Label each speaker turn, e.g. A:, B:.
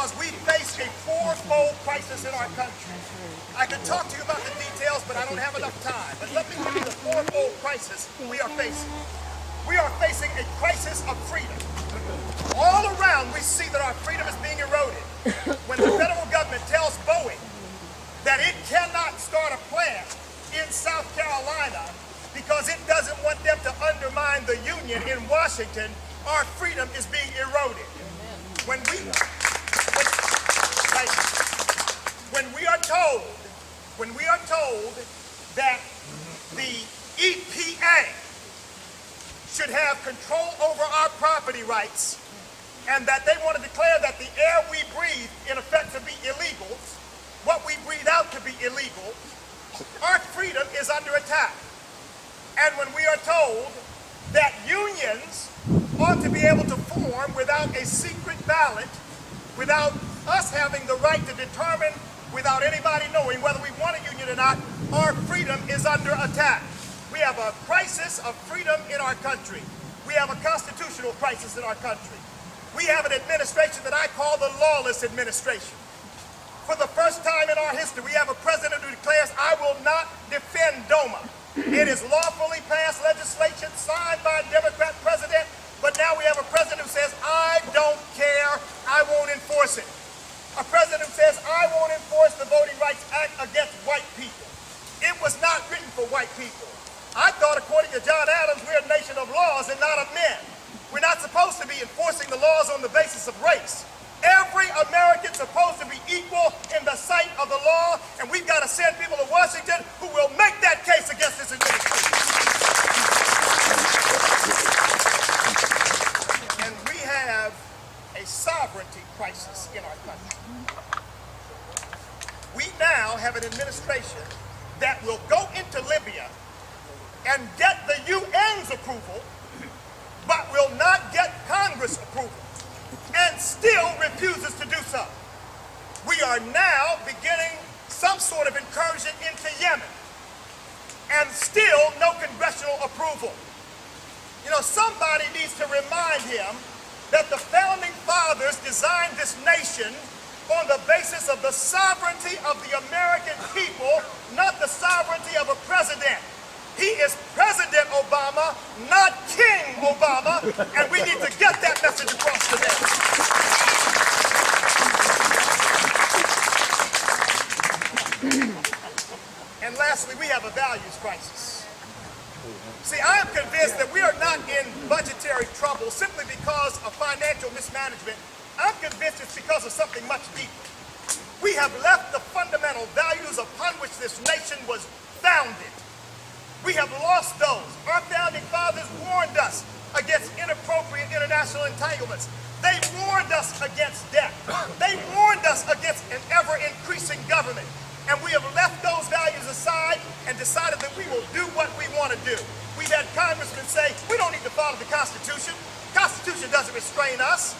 A: because we face a fourfold crisis in our country. I could talk to you about the details, but I don't have enough time. But let me give you the fourfold crisis we are facing. We are facing a crisis of freedom. All around, we see that our freedom is being eroded. When the federal government tells Boeing that it cannot start a plant in South Carolina because it doesn't want them to undermine the union in Washington, our freedom is being eroded. When we are told that the EPA should have control over our property rights and that they want to declare that the air we breathe in effect to be illegal, what we breathe out to be illegal, our freedom is under attack. And when we are told that unions ought to be able to form without a secret ballot, without us having the right to determine without anybody knowing whether we want a union or not, our freedom is under attack. We have a crisis of freedom in our country. We have a constitutional crisis in our country. We have an administration that I call the lawless administration. For the first time in our history, we have a president who declares, "I will not defend DOMA." It is lawfully passed legislation signed by a Democrat president, but now we have a president who says, "I don't care, I won't enforce it." A president who says, "I won't enforce the Voting Rights Act against white people." It was not written for white people. I thought, according to John Adams, we're a nation of laws and not of men. We're not supposed to be enforcing the laws on the basis of race. Every American's supposed to be equal in the sight of the law, and we've got to send people to Washington who will make that case against this administration. And we have a sovereignty crisis in our country. We now have an administration that will go into Libya and get the UN's approval, but will not get Congress approval, and still refuses to do so. We are now beginning some sort of incursion into Yemen, and still no congressional approval. You know, somebody needs to remind him that the founding fathers designed this nation on the basis of the sovereignty of the American people, not the sovereignty of a president. He is President Obama, not King Obama, and we need to get that message across today. And lastly, we have a values crisis. See, I am convinced that we are not in budgetary trouble simply because of financial mismanagement. I'm convinced it's because of something much deeper. We have left the fundamental values upon which this nation was founded. We have lost those. Our founding fathers warned us against inappropriate international entanglements. They warned us against debt. They warned us against an ever-increasing government. And we have left those values aside and decided that we will do what we want to do. We've had congressmen say, "We don't need to follow the Constitution. The Constitution doesn't restrain us."